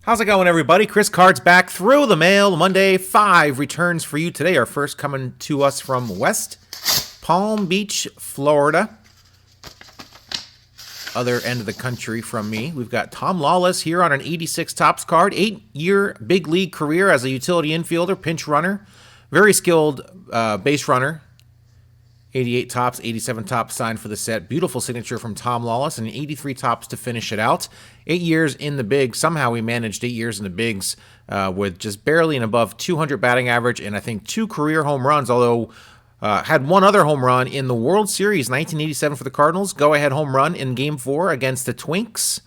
How's it going, everybody? Chris Card's back through the mail. Monday, 5 returns for you today. Our first coming to us from West Palm Beach, Florida. Other end of the country from me. We've got Tom Lawless here on an 86 Topps card. 8-year big league career as a utility infielder, pinch runner. Very skilled base runner. 88 Topps, 87 Topps signed for the set. Beautiful signature from Tom Lawless, and 83 Topps to finish it out. 8 years in the bigs. Somehow we managed 8 years in the bigs with just barely and above 200 batting average and I think 2 career home runs, although had one other home run in the World Series 1987 for the Cardinals. Go-ahead home run in Game 4 against the Twinks.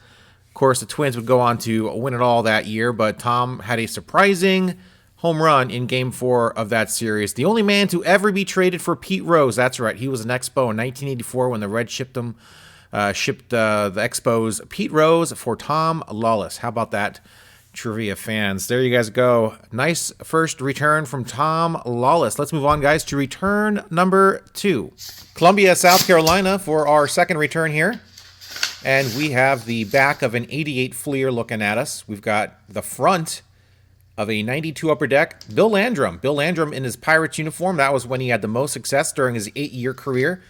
Of course, the Twins would go on to win it all that year, but Tom had a surprising home run in Game 4 of that series. The only man to ever be traded for Pete Rose. That's right. He was an Expo in 1984 when the Reds shipped the Expos Pete Rose for Tom Lawless. How about that, trivia fans? There you guys go. Nice first return from Tom Lawless. Let's move on, guys, to return number 2. Columbia, South Carolina for our second return here. And we have the back of an 88 Fleer looking at us. We've got the front of a 92 Upper Deck, Bill Landrum. Bill Landrum in his Pirates uniform. That was when he had the most success during his 8-year career.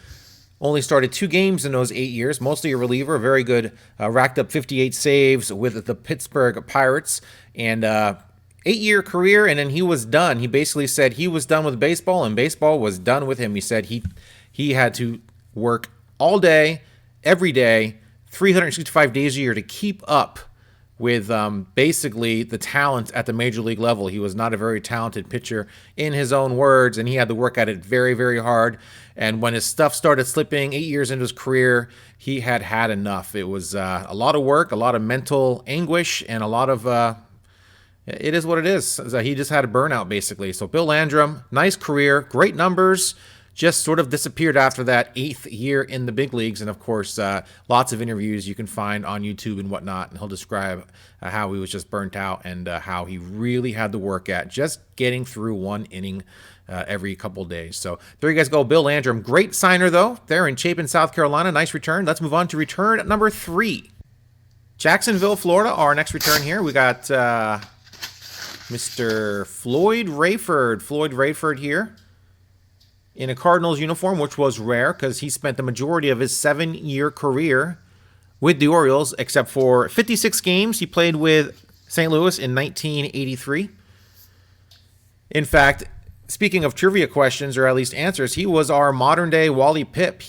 Only started 2 games in those 8 years, mostly a reliever. Very good, racked up 58 saves with the Pittsburgh Pirates. And 8-year career, and then he was done. He basically said he was done with baseball, and baseball was done with him. He said he had to work all day, every day, 365 days a year to keep up with basically the talent at the major league level. He was not a very talented pitcher in his own words, and he had to work at it very, very hard. And when his stuff started slipping 8 years into his career, he had had enough. It was a lot of work, a lot of mental anguish, and a lot of it is what it is. He just had a burnout, basically. So Bill Landrum, nice career, great numbers, just sort of disappeared after that 8th year in the big leagues. And of course, lots of interviews you can find on YouTube and whatnot. And he'll describe how he was just burnt out and how he really had to work at just getting through one inning every couple days. So there you guys go. Bill Landrum, great signer though, there in Chapin, South Carolina. Nice return. Let's move on to return number 3. Jacksonville, Florida, our next return here. We got Mr. Floyd Rayford. Floyd Rayford here in a Cardinals uniform, which was rare because he spent the majority of his 7-year career with the Orioles, except for 56 games he played with St. Louis in 1983. In fact, speaking of trivia questions, or at least answers, he was our modern-day Wally Pipp.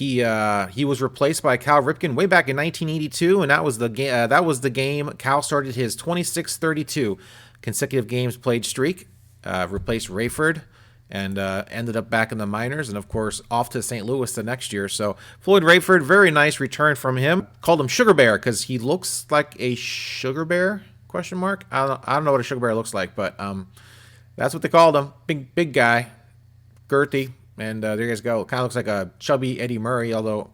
He was replaced by Cal Ripken way back in 1982, and that was the game Cal started his 26-32 consecutive games played streak, replaced Rayford, and ended up back in the minors, and of course off to St. Louis the next year. So Floyd Rayford, very nice return from him. Called him Sugar Bear because he looks like a sugar bear? Question mark. I don't know what a sugar bear looks like, but that's what they called him. Big guy, girthy, and there you guys go. Kind of looks like a chubby Eddie Murray, although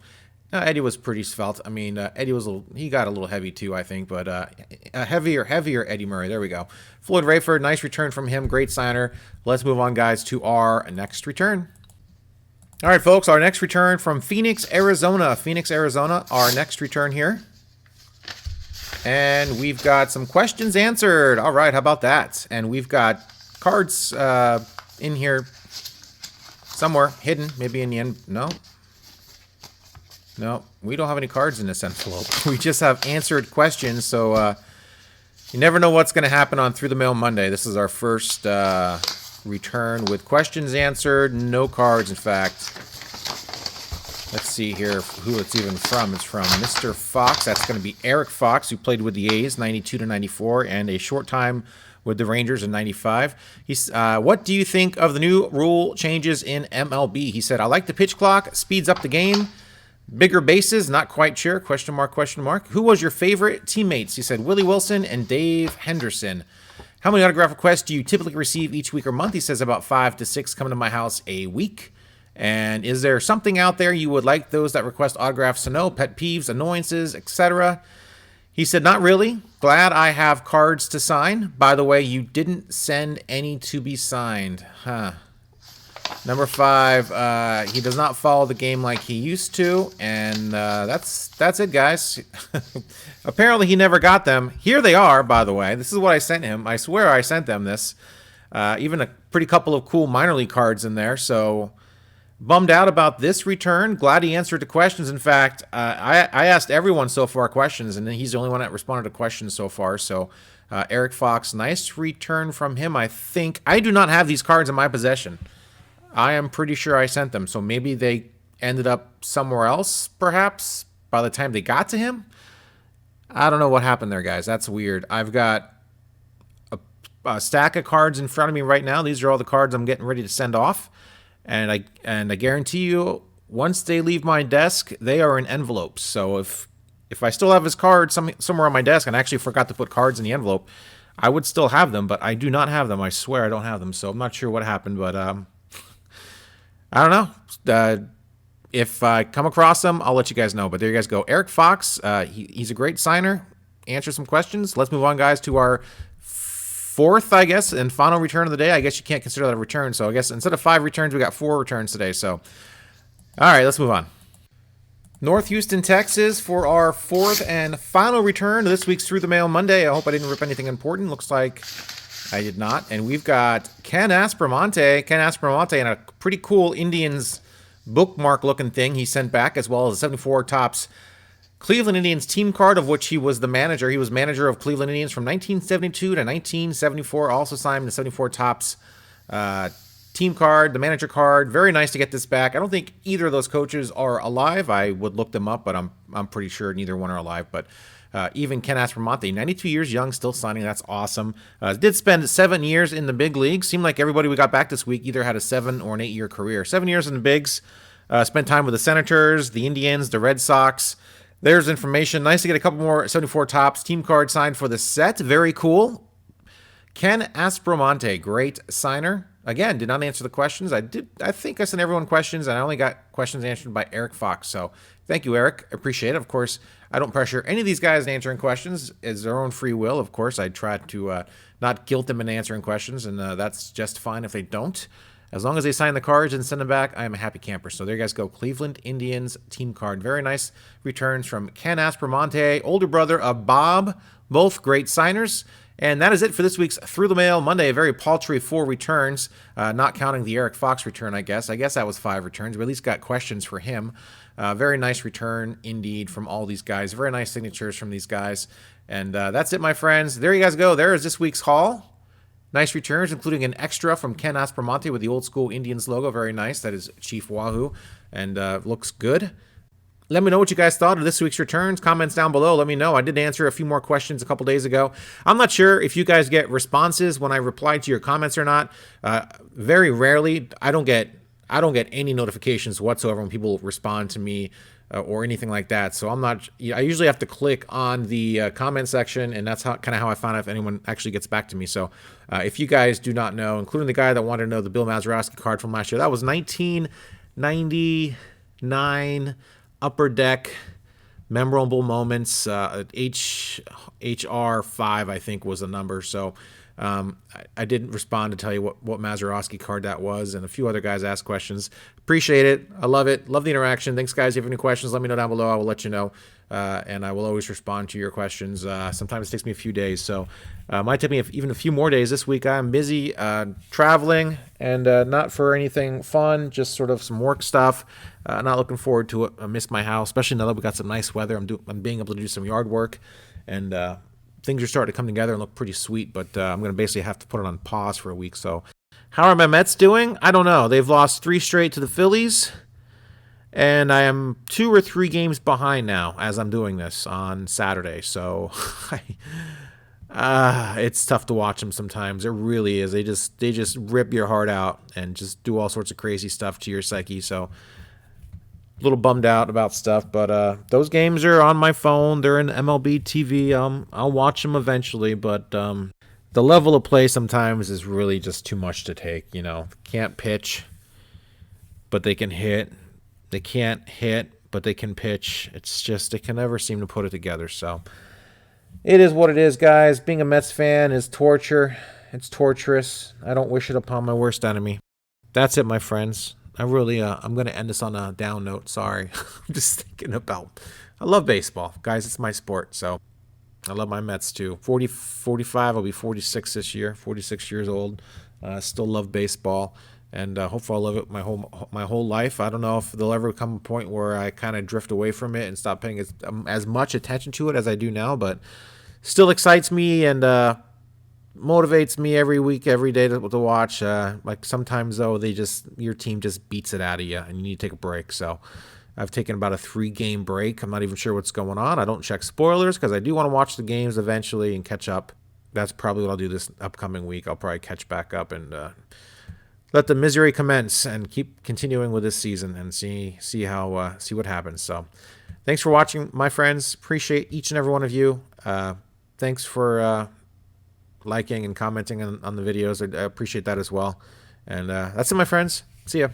Eddie was pretty svelte. I mean, Eddie was he got a little heavy too, I think, but a heavier Eddie Murray. There we go. Floyd Rayford, nice return from him. Great signer. Let's move on, guys, to our next return. All right, folks, our next return from Phoenix, Arizona. Phoenix, Arizona, our next return here. And we've got some questions answered. All right, how about that? And we've got cards in here somewhere, hidden, maybe in the end. No, we don't have any cards in this envelope. We just have answered questions, so you never know what's going to happen on Through the Mail Monday. This is our first return with questions answered, no cards, in fact. Let's see here who it's even from. It's from Mr. Fox. That's going to be Eric Fox, who played with the A's 92 to 94 and a short time with the Rangers in 95. He's, what do you think of the new rule changes in MLB? He said, I like the pitch clock, speeds up the game. Bigger bases, not quite sure, question mark, question mark. Who was your favorite teammates? He said Willie Wilson and Dave Henderson. How many autograph requests do you typically receive each week or month? He says about 5 to 6 come to my house a week. And is there something out there you would like those that request autographs to know? Pet peeves, annoyances, etc.? He said, not really. Glad I have cards to sign. By the way, you didn't send any to be signed. Huh. Number 5, he does not follow the game like he used to, and that's it, guys. Apparently, he never got them. Here they are, by the way. This is what I sent him. I swear I sent them this. Even a pretty couple of cool minor league cards in there, so bummed out about this return. Glad he answered the questions. In fact, I asked everyone so far questions, and he's the only one that responded to questions so far, so Eric Fox, nice return from him, I think. I do not have these cards in my possession. I am pretty sure I sent them, so maybe they ended up somewhere else, perhaps, by the time they got to him. I don't know what happened there, guys. That's weird. I've got a stack of cards in front of me right now. These are all the cards I'm getting ready to send off, and I guarantee you, once they leave my desk, they are in envelopes. So if I still have his cards somewhere on my desk, and I actually forgot to put cards in the envelope, I would still have them, but I do not have them. I swear I don't have them, so I'm not sure what happened, but I don't know. If I come across them, I'll let you guys know. But there you guys go. Eric Fox, he's a great signer. Answer some questions. Let's move on, guys, to our 4th, I guess, and final return of the day. I guess you can't consider that a return. So I guess instead of 5 returns, we got 4 returns today. So, all right, let's move on. North Houston, Texas for our 4th and final return of this week's Through the Mail Monday. I hope I didn't rip anything important. Looks like I did not. And we've got Ken Aspromonte. Ken Aspromonte and a pretty cool Indians bookmark-looking thing he sent back, as well as a 74 Topps Cleveland Indians team card, of which he was the manager. He was manager of Cleveland Indians from 1972 to 1974. Also signed the 74 Topps team card, the manager card. Very nice to get this back. I don't think either of those coaches are alive. I would look them up, but I'm pretty sure neither one are alive. But even Ken Aspromonte, 92 years young, still signing. That's awesome. Did spend 7 years in the big leagues. Seemed like everybody we got back this week either had a 7 or an 8-year career. 7 years in the bigs. Spent time with the Senators, the Indians, the Red Sox. There's information. Nice to get a couple more 74 Topps team card signed for the set. Very cool. Ken Aspromonte, great signer. Again, did not answer the questions. I think I sent everyone questions, and I only got questions answered by Eric Fox. So thank you, Eric. Appreciate it. Of course, I don't pressure any of these guys in answering questions. It's their own free will. Of course, I try to not guilt them in answering questions, and that's just fine if they don't. As long as they sign the cards and send them back, I am a happy camper. So there you guys go. Cleveland Indians team card. Very nice returns from Ken Aspromonte, older brother of Bob. Both great signers. And that is it for this week's Through the Mail Monday. A very paltry 4 returns, not counting the Eric Fox return, I guess. I guess that was 5 returns. We at least got questions for him. Very nice return indeed from all these guys. Very nice signatures from these guys. And that's it, my friends. There you guys go. There is this week's haul. Nice returns, including an extra from Ken Aspromonte with the old school Indians logo. Very nice. That is Chief Wahoo. And looks good. Let me know what you guys thought of this week's returns. Comments down below. Let me know. I did answer a few more questions a couple days ago. I'm not sure if you guys get responses when I reply to your comments or not. Very rarely. I don't get any notifications whatsoever when people respond to me or anything like that. So I'm not. I usually have to click on the comment section, and that's kind of how I find out if anyone actually gets back to me. So if you guys do not know, including the guy that wanted to know the Bill Mazeroski card from last year, that was 1999. Upper Deck memorable moments. HR5 I think was the number. So I didn't respond to tell you what Mazeroski card that was, and a few other guys asked questions. Appreciate it. I love it. Love the interaction. Thanks, guys. If you have any questions, let me know down below. I will let you know, and I will always respond to your questions. Sometimes it takes me a few days, so might take me even a few more days. This week I'm busy traveling, and not for anything fun, just sort of some work stuff. Not looking forward to it. I miss my house, especially now that we got some nice weather. I'm being able to do some yard work, and things are starting to come together and look pretty sweet, but I'm going to basically have to put it on pause for a week. So how are my Mets doing? I don't know. They've lost 3 straight to the Phillies, and I am 2 or 3 games behind now as I'm doing this on Saturday. So it's tough to watch them sometimes. It really is. They just rip your heart out and just do all sorts of crazy stuff to your psyche. So a little bummed out about stuff, but those games are on my phone. They're in MLB TV. I'll watch them eventually, but the level of play sometimes is really just too much to take. You know, can't pitch, but they can hit. They can't hit, but they can pitch. It's just they can never seem to put it together. So it is what it is, guys. Being a Mets fan is torture. It's torturous. I don't wish it upon my worst enemy. That's it, my friends. I'm going to end this on a down note. Sorry. I'm just thinking about, I love baseball. Guys, it's my sport. So I love my Mets too. 40, 45, I'll be 46 this year, 46 years old. Still love baseball. And hopefully I'll love it my whole life. I don't know if there'll ever come a point where I kind of drift away from it and stop paying as much attention to it as I do now. But still excites me and motivates me every week, every day to watch. Like sometimes though, your team just beats it out of you, and you need to take a break. So I've taken about a 3-game break. I'm not even sure what's going on. I don't check spoilers because I do want to watch the games eventually and catch up. That's probably what I'll do this upcoming week. I'll probably catch back up and let the misery commence and keep continuing with this season and see what happens. So thanks for watching, my friends. Appreciate each and every one of you. Thanks for liking and commenting on the videos. I appreciate that as well. And that's it, my friends. See ya.